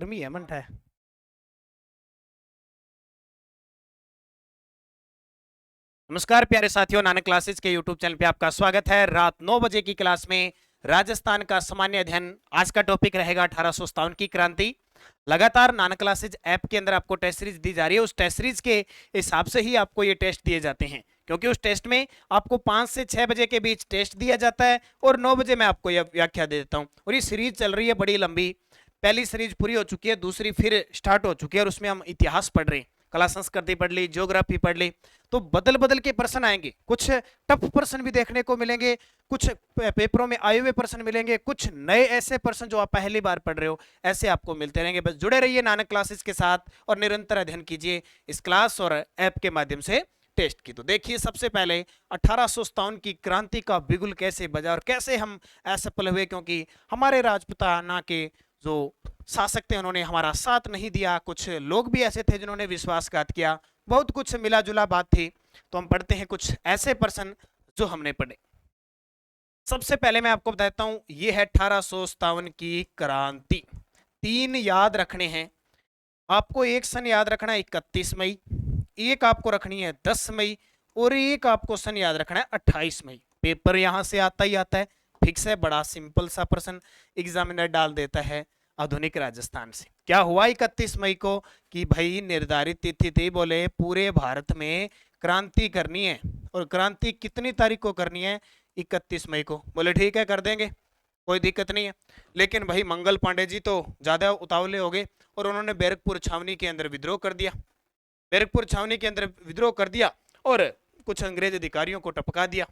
गर्मी है मंठ है। नमस्कार प्यारे साथियों, नानक क्लासेस के यूट्यूब चैनल पे आपका स्वागत है। रात 9 बजे की क्लास में राजस्थान का सामान्य अध्ययन। आज का टॉपिक रहेगा 1857 की क्रांति। लगातार नानक क्लासेस ऐप के अंदर आपको टेस्ट सीरीज दी जा रही है। उस टेस्ट सीरीज के हिसाब से ही आपको ये टेस्ट दिए जाते हैं, क्योंकि उस टेस्ट में आपको 5 से 6 बजे के बीच टेस्ट दिया जाता है और 9 बजे मैं आपको यह व्याख्या दे देता हूँ। और ये सीरीज चल रही है बड़ी लंबी। पहली सीरीज पूरी हो चुकी है, दूसरी फिर स्टार्ट हो चुकी है और उसमें हम इतिहास पढ़ रहे हैं, कला संस्कृति पढ़ ली, ज्योग्राफी पढ़ ली। तो बदल बदल के प्रश्न आएंगे, कुछ टफ प्रश्न भी देखने को मिलेंगे, कुछ पेपरों में आए हुए प्रश्न मिलेंगे, कुछ नए ऐसे प्रश्न जो आप पहली बार पढ़ रहे हो ऐसे आपको मिलते रहेंगे। बस जुड़े रहिए नानक क्लासेस के साथ और निरंतर अध्ययन कीजिए इस क्लास और ऐप के माध्यम से टेस्ट की। तो देखिए, सबसे पहले 1857 की क्रांति का बिगुल कैसे बजा और कैसे हम असफल हुए, क्योंकि हमारे राजपुताना के जो शासक थे उन्होंने हमारा साथ नहीं दिया। कुछ लोग भी ऐसे थे जिन्होंने विश्वासघात किया, बहुत कुछ मिला जुला बात थी। तो हम पढ़ते हैं कुछ ऐसे प्रश्न जो हमने पढ़े। सबसे पहले मैं आपको बताता हूं, ये है 1857 की क्रांति। तीन याद रखने हैं आपको। एक सन याद रखना है 31 मई, एक आपको रखनी है 10 मई और एक आपको सन याद रखना है 28 मई। पेपर यहां से आता ही आता है, फिक्स है। बड़ा सिंपल सा प्रश्न एग्जामिनर डाल देता है आधुनिक राजस्थान से। क्या हुआ 31 मई को कि भाई निर्धारित तिथि थी, बोले पूरे भारत में क्रांति करनी है। और क्रांति कितनी तारीख को करनी है? 31 मई को। बोले ठीक है, कर देंगे, कोई दिक्कत नहीं है। लेकिन भाई मंगल पांडे जी तो ज्यादा उतावले हो गए और उन्होंने बैरकपुर छावनी के अंदर विद्रोह कर दिया। बैरकपुर छावनी के अंदर विद्रोह कर दिया और कुछ अंग्रेज अधिकारियों को टपका दिया।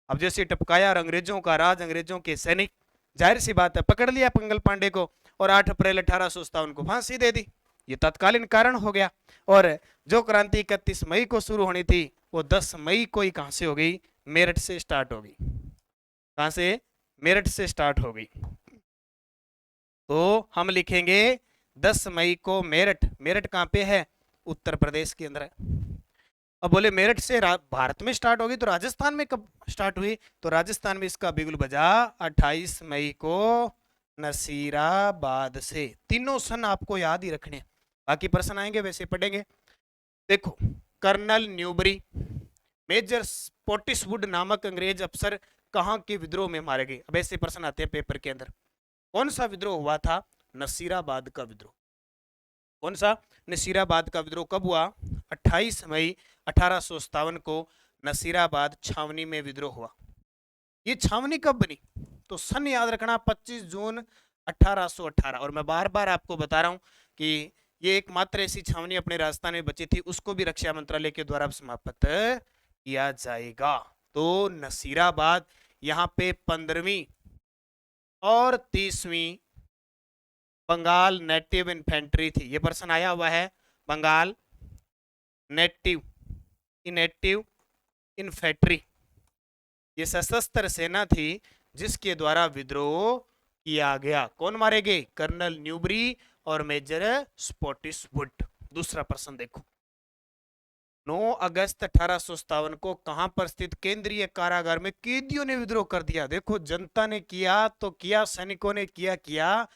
अब जैसे टपकाया और अंग्रेजों का राज, अंग्रेजों के सैनिक, जाहिर सी बात है पकड़ लिया मंगल पांडे को और 8 अप्रैल 1857 को फांसी दे दी। ये तत्कालीन कारण हो गया। और जो क्रांति 31 मई को शुरू होनी थी वो 10 मई को ही कहां से हो गई? मेरठ से स्टार्ट हो गई। कहां से? मेरठ से स्टार्ट हो गई। तो हम लिखेंगे 10 मई को मेरठ। मेरठ कहां पे है? उत्तर प्रदेश के अंदर है। अब बोले मेरठ से भारत में स्टार्ट होगी तो राजस्थान में कब स्टार्ट हुई? तो राजस्थान में इसका बिगुल बजा 28 मई को नसीराबाद से। तीनों सन आपको याद ही रखने, बाकी प्रश्न आएंगे वैसे पढ़ेंगे। देखो, कर्नल न्यूबरी, मेजर स्पॉटिसवुड नामक अंग्रेज अफसर कहां के विद्रोह में मारे गए? अब ऐसे प्रश्न आते हैं पेपर के अंदर। कौन सा विद्रोह हुआ था? नसीराबाद का विद्रोह। कौन सा? नसीराबाद का विद्रोह कब हुआ? 28 मई 1857 को नसीराबाद छावनी में विद्रोह हुआ। ये छावनी कब बनी? तो सन याद रखना 25 जून 1818। और मैं बार बार आपको बता रहा हूं कि ये एकमात्र ऐसी छावनी अपने राजस्थान में बची थी, उसको भी रक्षा मंत्रालय के द्वारा समाप्त किया जाएगा। तो नसीराबाद, यहां पे 15वीं और 30वीं बंगाल नेटिव इन्फेंट्री थी। ये प्रश्न आया हुआ है, बंगाल नेटिव नेटिव इन्फेंट्री, ये सशस्त्र सेना थी जिसके द्वारा विद्रोह किया गया। कौन मारे गए? कर्नल न्यूबरी और मेजर स्पॉटिसवुड। दूसरा प्रश्न देखो, 9 अगस्त 1857 को कहां पर स्थित केंद्रीय कारागार में कैदियों ने विद्रोह कर दिया? देखो, जनता ने किया तो किया, सैनिकों ने किया।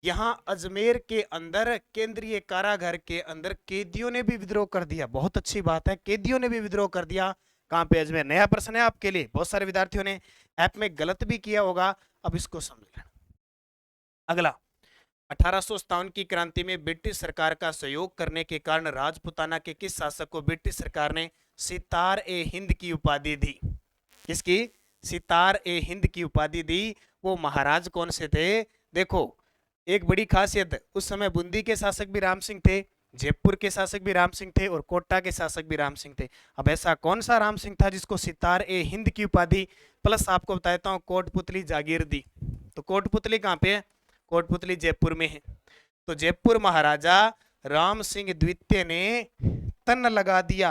यहां अजमेर के अंदर केंद्रीय कारागार के अंदर कैदियों ने भी विद्रोह कर दिया। बहुत अच्छी बात है, कैदियों ने भी विद्रोह कर दिया। कहां पे? अजमेर। नया प्रश्न है आपके लिए, बहुत सारे विद्यार्थियों ने ऐप में गलत भी किया होगा, अब इसको समझ लेना। अगला, 1857 की क्रांति में ब्रिटिश सरकार का सहयोग करने के कारण राजपुताना के किस शासक को ब्रिटिश सरकार ने सितार ए हिंद की उपाधि दी? किसकी? सितार ए हिंद की उपाधि दी। वो महाराज कौन से थे? देखो, एक बड़ी खासियत, उस समय बूंदी के शासक भी राम सिंह थे, जयपुर के शासक भी राम सिंह थे और कोटा के शासक भी राम सिंह थे। अब ऐसा कौन सा राम सिंह था जिसको सितार ए हिंद की उपाधि प्लस आपको बताता हूं कोटपुतली जागीर दी? तो कोटपुतली कहां पे है? कोटपुतली जयपुर में है। तो जयपुर महाराजा राम सिंह द्वितीय ने तन लगा दिया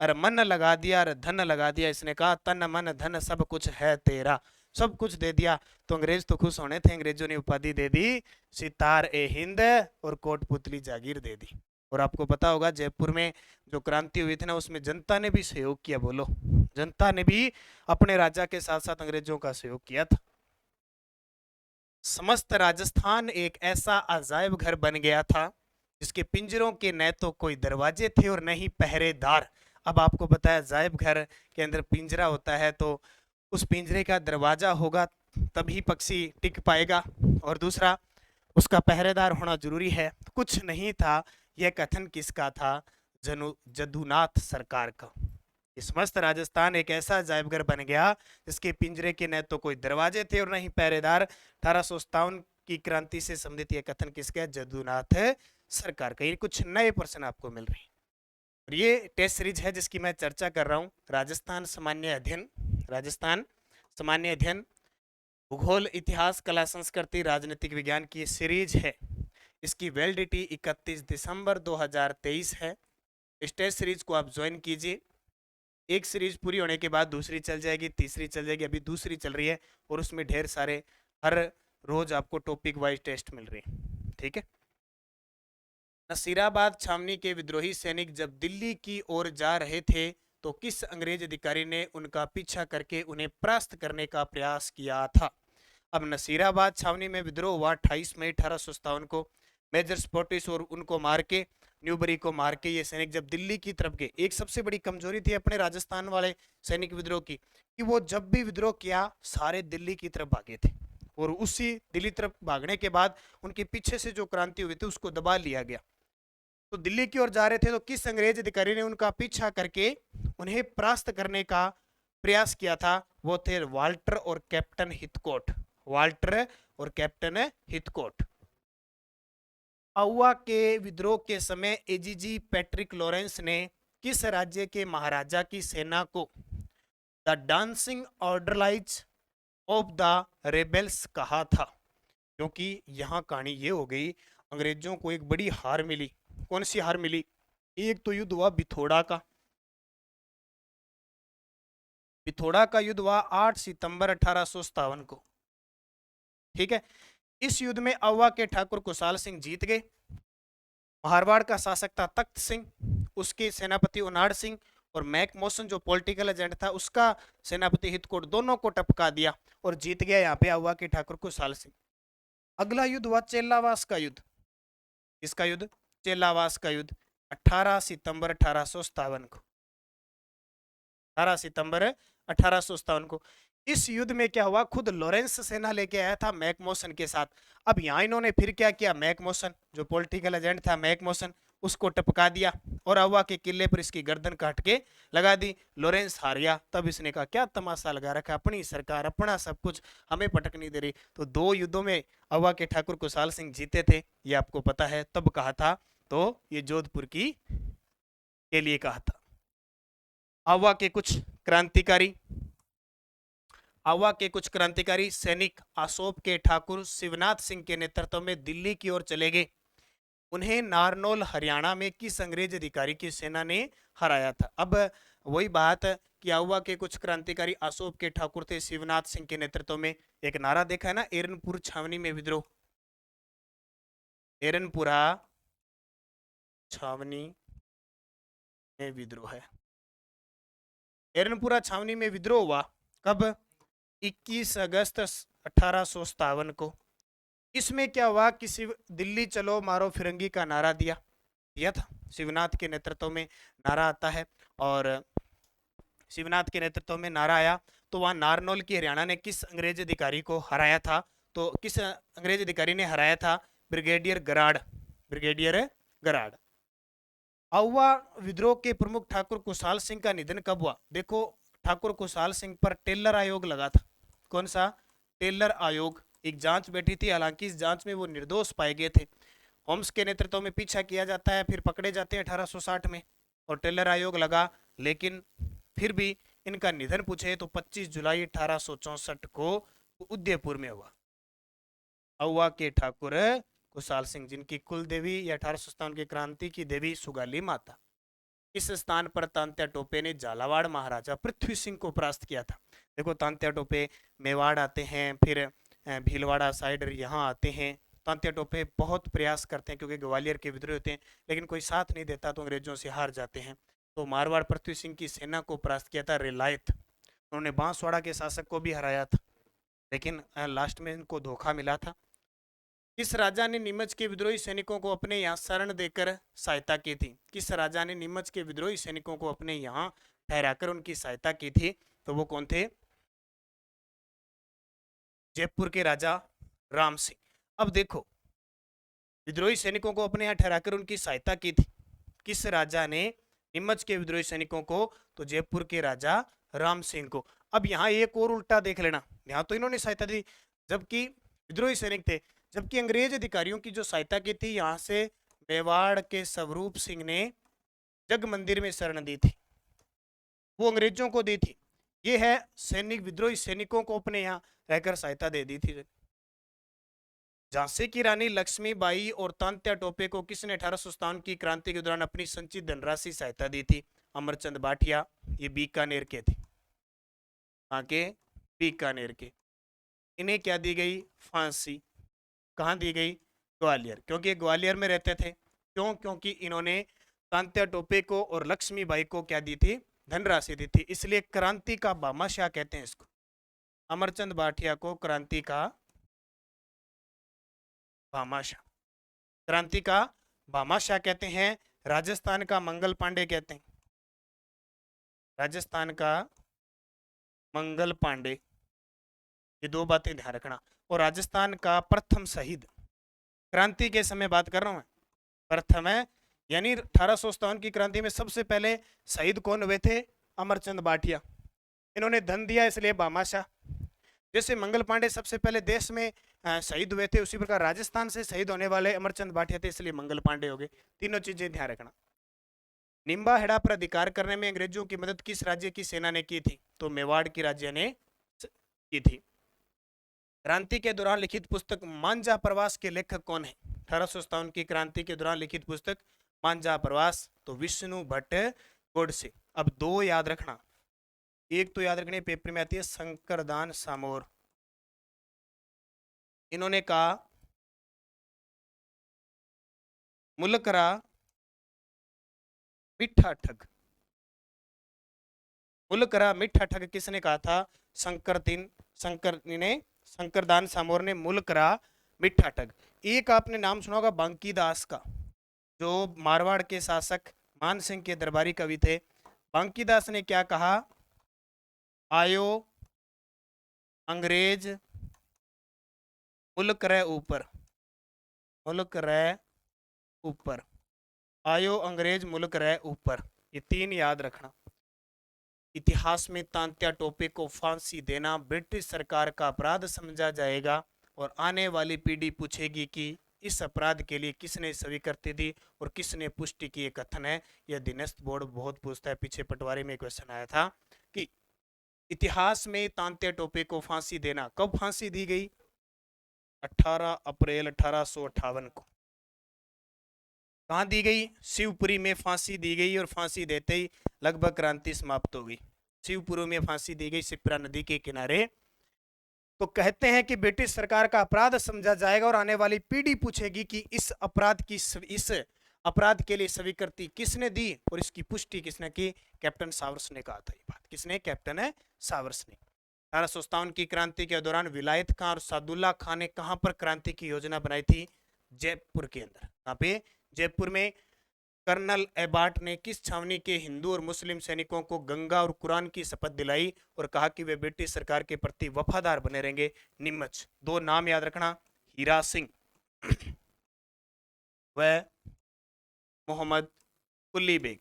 और मन लगा दिया और धन लगा दिया। इसने कहा तन मन धन सब कुछ है तेरा, सब कुछ दे दिया। तो अंग्रेज तो खुश होने थे, अंग्रेजों ने उपाधि दे दी सितार ए हिंद और कोटपुतली जागीर दे दी। और आपको पता होगा जयपुर में जो क्रांति हुई थी ना, उसमें जनता ने भी सहयोग किया। बोलो, जनता ने भी अपने राजा के साथ साथ अंग्रेजों का सहयोग किया था। समस्त राजस्थान एक ऐसा अजायब घर बन गया था जिसके पिंजरों के न तो कोई दरवाजे थे और न ही पहरेदार। अब आपको पता है अजायब घर के अंदर पिंजरा होता है तो उस पिंजरे का दरवाजा होगा तभी पक्षी टिक पाएगा, और दूसरा उसका पहरेदार होना जरूरी है। कुछ नहीं था। यह कथन किसका था? जदुनाथ सरकार का। इस मस्त राजस्थान एक ऐसा अजायब घर बन गया जिसके पिंजरे के न तो कोई दरवाजे थे और न ही पहरेदार। 1857 की क्रांति से संबंधित यह कथन किसका? जदुनाथ सरकार का। ये कुछ नए प्रश्न आपको मिल रहे हैं और ये टेस्ट सीरीज है जिसकी मैं चर्चा कर रहा हूं। राजस्थान सामान्य अध्ययन, राजस्थान सामान्य अध्ययन, भूगोल, इतिहास, कला, संस्कृति, राजनीतिक विज्ञान की सीरीज है। इसकी वैलिडिटी 31 दिसंबर 2023 है। इस टेस्ट सीरीज को आप ज्वाइन कीजिए। एक सीरीज पूरी होने के बाद दूसरी चल जाएगी, तीसरी चल जाएगी, अभी दूसरी चल रही है और उसमें ढेर सारे हर रोज आपको टॉपिक वाइज टेस्ट मिल रहे हैं। ठीक है। नसीराबाद छावनी के विद्रोही सैनिक जब दिल्ली की ओर जा रहे थे तो किस अंग्रेज अधिकारी ने उनका पीछा करके उन्हें परास्त करने का प्रयास किया था? अब नसीराबाद छावनी में विद्रोह हुआ 28 मई 1857 को। मेजर स्पॉटिस और उनको मार के, न्यूबरी को मार के ये सैनिक जब दिल्ली की तरफ गए। एक सबसे बड़ी कमजोरी थी अपने राजस्थान वाले सैनिक विद्रोह की कि वो जब भी विद्रोह किया सारे दिल्ली की तरफ भागे थे, और उसी दिल्ली तरफ भागने के बाद उनके पीछे से जो क्रांति हुई थी उसको दबा लिया गया। तो दिल्ली की ओर जा रहे थे तो किस अंग्रेज अधिकारी ने उनका पीछा करके उन्हें परास्त करने का प्रयास किया था? वो थे वाल्टर और कैप्टन हिथकोट। वाल्टर और कैप्टन हिथकोट। आउवा के विद्रोह के समय एजीजी पैट्रिक लॉरेंस ने किस राज्य के महाराजा की सेना को द डांसिंग ऑर्डरलाइज ऑफ द रेबेल्स कहा था? क्योंकि यहां कहानी ये हो गई, अंग्रेजों को एक बड़ी हार मिली। कौन सी हार मिली? एक तो युद्ध हुआ बिथोड़ा का। बिथोड़ा का युद्ध हुआ 8 सितंबर 1857 को। ठीक है। इस युद्ध में आउवा के ठाकुर कुशाल सिंह जीत गए। मारवाड़ का शासक था तख्त सिंह, उसके सेनापति उनाड़ सिंह और मैक मौसन जो पॉलिटिकल एजेंट था उसका सेनापति हितकोट, दोनों को टपका दिया और जीत गया यहाँ पे आउवा के ठाकुर कुशाल सिंह। अगला युद्ध हुआ चेलावास का युद्ध। इसका युद्ध? चेलावास का युद्ध 18 सितंबर 1857 को। 18 सितंबर 1857 को। इस युद्ध में क्या हुआ? खुद लॉरेंस सेना लेके आया था मैकमोसन के साथ। अब यहां इन्होंने फिर क्या किया? मैकमोसन जो पॉलिटिकल एजेंट था, मैकमोसन, उसको टपका दिया और आउवा के किले पर इसकी गर्दन काट के लगा दी। लॉरेंस हार गया। तब इसने कहा क्या तमाशा लगा रखा, अपनी सरकार, अपना सब कुछ, हमें पटक नहीं दे रही। तो दो युद्धों में आउवा के ठाकुर कुशाल सिंह जीते थे, ये आपको पता है। तब कहा था तो ये जोधपुर की के लिए कहा था। आउवा के कुछ क्रांतिकारी, आवा के कुछ क्रांतिकारी सैनिक आसोप के ठाकुर शिवनाथ सिंह के नेतृत्व में दिल्ली की ओर चले गए। उन्हें नारनौल हरियाणा में किस अंग्रेज अधिकारी की सेना ने हराया था? अब वही बात कि आवा के कुछ क्रांतिकारी आसोप के ठाकुर थे शिवनाथ सिंह के नेतृत्व में। एक नारा देखा है ना, एरनपुर छावनी में विद्रोह। एरनपुरा छावनी में विद्रोह है। एरनपुरा छावनी में विद्रोह हुआ कब? 21 अगस्त 1857 को। इसमें क्या हुआ कि दिल्ली चलो मारो फिरंगी का नारा दिया था। शिवनाथ के नेतृत्व में नारा आता है और शिवनाथ के नेतृत्व में नारा आया तो वहां नारनौल की हरियाणा ने किस अंग्रेज अधिकारी को हराया था? तो किस अंग्रेज अधिकारी ने हराया था? ब्रिगेडियर गराड़। ब्रिगेडियर गराड़। आउवा विद्रोह के प्रमुख ठाकुर कुशाल सिंह का निधन कब हुआ? देखो, ठाकुर कुशाल सिंह पर टेलर आयोग लगा था। कौन सा? टेलर आयोग। एक जांच बैठी थी, हालांकि इस जांच में वो निर्दोष पाए गए थे। होम्स के नेतृत्व में पीछा किया जाता है, फिर पकड़े जाते हैं 1860 में और टेलर आयोग लगा, लेकिन फिर भी इनका निधन पूछे तो 25 जुलाई 1864 को उदयपुर में हुआ। आउवा के ठाकुर कुशाल सिंह, जिनकी कुल देवी या 1857 की क्रांति की देवी सुगाली माता। इस स्थान पर तांत्या टोपे ने झालावाड़ महाराजा पृथ्वी सिंह को परास्त किया था। देखो, तांत्या टोपे मेवाड़ आते हैं, फिर भीलवाड़ा साइड यहाँ आते हैं। तांत्या टोपे बहुत प्रयास करते हैं क्योंकि ग्वालियर के विद्रोह होते हैं, लेकिन कोई साथ नहीं देता तो अंग्रेजों से हार जाते हैं। तो मारवाड़ पृथ्वी सिंह की सेना को परास्त किया था। रिलायत, उन्होंने बांसवाड़ा के शासक को भी हराया था। लेकिन लास्ट में इनको धोखा मिला था। किस राजा ने नीमच के विद्रोही सैनिकों को अपने यहाँ शरण देकर सहायता की थी? किस राजा ने नीमच के विद्रोही सैनिकों को अपने यहाँ ठहराकर उनकी सहायता की थी? तो वो कौन थे? जयपुर के राजा राम सिंह। अब देखो, विद्रोही सैनिकों को अपने यहाँ ठहराकर उनकी सहायता की थी किस राजा ने? नीमच के विद्रोही सैनिकों को, तो जयपुर के राजा राम सिंह को। अब यहाँ एक और उल्टा देख लेना, यहाँ तो इन्होंने सहायता दी जबकि विद्रोही सैनिक थे, जबकि अंग्रेज अधिकारियों की जो सहायता की थी यहाँ से मेवाड़ के स्वरूप सिंह ने जग मंदिर में शरण दी थी, वो अंग्रेजों को दी थी। ये है सैनिक, विद्रोही सैनिकों को अपने यहाँ रहकर सहायता दे दी थी। झांसी की रानी लक्ष्मीबाई और तांत्या टोपे को किसने 1857 की क्रांति के दौरान अपनी संचित धनराशि सहायता दी थी? अमरचंद भाटिया, ये बीकानेर के थे, आगे बीकानेर के। इन्हें क्या दी गई? फांसी। कहाँ दी गई? ग्वालियर, क्योंकि ग्वालियर में रहते थे। क्यों? क्योंकि इन्होंने तांत्या टोपे को और लक्ष्मीबाई को क्या दी थी? धनराशि दी थी, इसलिए क्रांति का भामाशाह कहते हैं इसको। अमरचंद भाटिया को क्रांति का भामाशाह, क्रांति का भामाशाह कहते हैं। राजस्थान का मंगल पांडे कहते हैं, राजस्थान का मंगल पांडे। ये दो बातें ध्यान रखना। और राजस्थान का प्रथम शहीद, क्रांति के समय बात कर रहा हूं मैं, प्रथम है, यानी 1857 की क्रांति में सबसे पहले शहीद कौन हुए थे? अमरचंद भाटिया। इन्होंने धन दिया इसलिए भामाशाह। जैसे मंगल पांडे सबसे पहले देश में शहीद हुए थे, उसी प्रकार राजस्थान से शहीद होने वाले अमरचंद भाटिया थे, इसलिए मंगल पांडे हो गए। तीनों चीजें ध्यान रखना। निम्बा हेड़ा पर अधिकार करने में अंग्रेजों की मदद किस राज्य की सेना ने की थी? तो मेवाड़ की राज्य ने की थी। क्रांति के दौरान लिखित पुस्तक मांझा प्रवास के लेखक कौन है? 1857 की क्रांति के दौरान लिखित पुस्तक मांझा प्रवास, तो विष्णु भट्ट गोडसे। अब दो याद रखना, एक तो याद रखने पेपर में आती है शंकरदान सामोर। इन्होंने कहा मुलकरा मिठा ठग, मुलकरा मिठा ठग किसने कहा था? शंकरदान सामोर ने मुलकरा मिठा ठग। एक आपने नाम सुना होगा बांकीदास का, जो मारवाड़ के शासक मान सिंह के दरबारी कवि थे। बांकीदास ने क्या कहा? आयो अंग्रेज मुल्क रे ऊपर, मुल्क रे ऊपर, आयो अंग्रेज मुल्क रे ऊपर। ये तीन याद रखना। इतिहास में तांत्या टोपे को फांसी देना ब्रिटिश सरकार का अपराध समझा जाएगा और आने वाली पीढ़ी पूछेगी कि इस अपराध के लिए किसने स्वीकृति दी और किसने पुष्टि की। कथन है, यह दिनस्थ बोर्ड बहुत पूछता है। पीछे पटवारी में क्वेश्चन आया था कि इतिहास में तांत्या टोपे को फांसी देना, कब फांसी दी गई? 18 अप्रैल 1858 को। कहाँ दी गई? शिवपुरी में फांसी दी गई और फांसी देते ही लगभग क्रांति समाप्त हो गई। शिवपुरी में फांसी दी गई, शिप्रा नदी के किनारे। तो कहते हैं कि ब्रिटिश सरकार का अपराध समझा जाएगा और आने वाली पीढ़ी पूछेगी कि इस अपराध के लिए स्वीकृति किसने दी और इसकी पुष्टि किसने की? कैप्टन सावर्स ने कहा था। ये बात किसने? कैप्टन है सावर्स ने। 1857 की क्रांति के दौरान विलायत खां और सादुल्ला खां ने कहां पर क्रांति की योजना बनाई थी? जयपुर के अंदर। कहां पे? जयपुर में। कर्नल एबार्ट ने किस छावनी के हिंदू और मुस्लिम सैनिकों को गंगा और कुरान की शपथ दिलाई और कहा कि वे ब्रिटिश सरकार के प्रति वफादार बने रहेंगे? नीमच। दो नाम याद रखना, हीरा सिंह व मोहम्मद कुली बेग।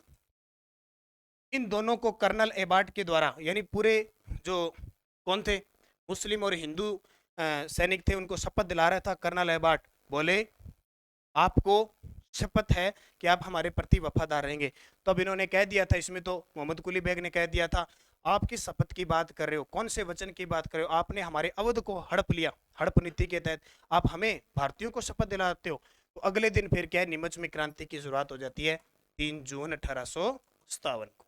इन दोनों को कर्नल एबार्ट के द्वारा, यानी पूरे जो कौन थे मुस्लिम और हिंदू सैनिक थे, उनको शपथ दिला रहा था कर्नल एबार्ट। बोले आपको शपथ है कि आप हमारे प्रति वफादार रहेंगे। तब इन्होंने कह दिया था, इसमें तो मोहम्मद कुली बेग ने कह दिया था, आप किस शपथ की बात कर रहे हो? कौन से वचन की बात कर रहे हो? आपने हमारे अवध को हड़प लिया, हड़प नीति के तहत आप हमें भारतीयों को शपथ दिलाते हो। तो अगले दिन फिर क्या है, नीमच में क्रांति की शुरुआत हो जाती है 3 जून 1857 को।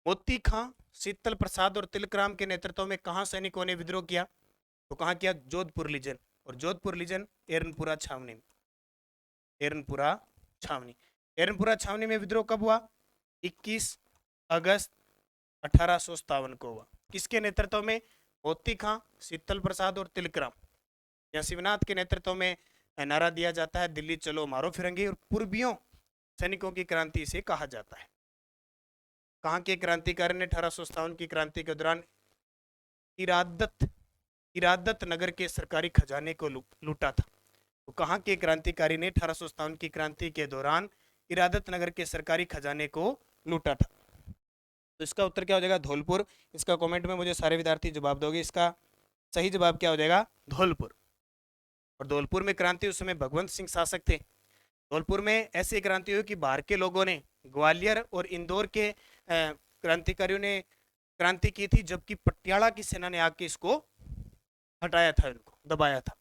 मोती खां, शीतल प्रसाद और तिलकराम के नेतृत्व में कहां सैनिकों ने विद्रोह किया? तो कहां किया? जोधपुर लीजन। और जोधपुर लीजन एरनपुरा छावनी में, एरनपुरा छावनी। एरनपुरा छावनी में विद्रोह कब हुआ? 21 अगस्त 1857 को हुआ। किसके नेतृत्व में? मोती खां, शीतल प्रसाद और तिलकराम। या शिवनाथ के नेतृत्व में नारा दिया जाता है दिल्ली चलो मारो फिरंगी, और पूर्वियों सैनिकों की क्रांति इसे कहा जाता है। कहाँ के क्रांतिकारी ने 1857 की क्रांति के दौरान इरादत इरादत नगर के सरकारी खजाने को लूटा था? तो कहाँ के क्रांतिकारी ने 1857 की क्रांति के दौरान इरादत नगर के सरकारी खजाने को लूटा था? तो इसका उत्तर क्या हो जाएगा? धौलपुर। इसका कमेंट में मुझे सारे विद्यार्थी जवाब दोगे। इसका सही जवाब क्या हो जाएगा? धौलपुर। और धौलपुर में क्रांति उस समय भगवंत सिंह शासक थे। धौलपुर में ऐसी क्रांति हुई कि बाहर के लोगों ने, ग्वालियर और इंदौर के क्रांतिकारियों ने क्रांति की थी, जबकि पटियाला की सेना ने आके इसको हटाया था, इनको दबाया था।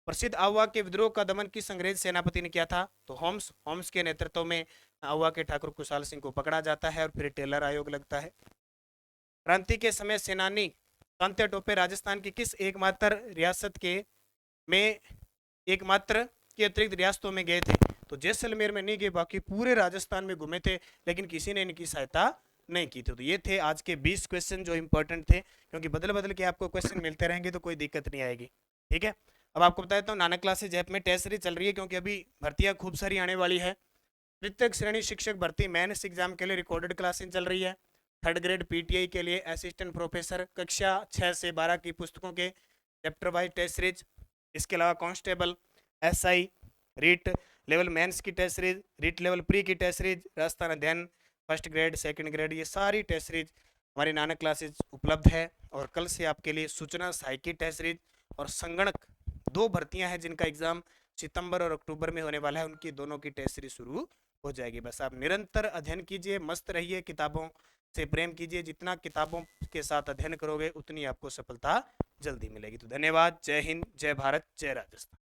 प्रसिद्ध आहुआ के विद्रोह का दमन किस अंग्रेज सेनापति ने किया था? तो होम्स। होम्स के नेतृत्व में आहुआ के ठाकुर खुशहाल सिंह को पकड़ा जाता है और फिर टेलर आयोग लगता है। क्रांति के समय सेनानी तांत्या टोपे राजस्थान की किस एकमात्र रियासत के में एकमात्र के अतिरिक्त रियासतों में गए थे? तो जैसलमेर में नहीं गए, बाकी पूरे राजस्थान में घूमे थे, लेकिन किसी ने इनकी सहायता नहीं की थी। तो ये थे आज के 20 क्वेश्चन जो इंपॉर्टेंट थे, क्योंकि बदल बदल के आपको क्वेश्चन मिलते रहेंगे तो कोई दिक्कत नहीं आएगी। ठीक है, अब आपको बता देता हूँ नानक क्लासेज ऐप में टेस्ट सीरीज चल रही है, क्योंकि अभी भर्तियां खूब सारी आने वाली है। तृतीय श्रेणी शिक्षक भर्ती मेंस एग्जाम के लिए रिकॉर्डेड क्लासेज चल रही है। थर्ड ग्रेड पीटीआई के लिए असिस्टेंट प्रोफेसर कक्षा 6 से 12 की पुस्तकों के चैप्टर वाइज टेस्ट सीरीज। इसके अलावा constable, SI, REET level mains की test series, REET level pre की टेस्ट सीरीज, राजस्थान अध्ययन फर्स्ट ग्रेड सेकंड ग्रेड, ये सारी टेस्ट सीरीज हमारी नानक क्लासेज उपलब्ध है। और कल से आपके लिए सूचना सहायक की टेस्ट सीरीज और संगणक 2 भर्तियां हैं जिनका एग्जाम सितंबर और अक्टूबर में होने वाला है, उनकी दोनों की टेस्ट सीरीज शुरू हो जाएगी। बस आप निरंतर अध्ययन कीजिए, मस्त रहिए, किताबों से प्रेम कीजिए। जितना किताबों के साथ अध्ययन करोगे उतनी आपको सफलता जल्दी मिलेगी। तो धन्यवाद। जय हिंद, जय भारत, जय राजस्थान।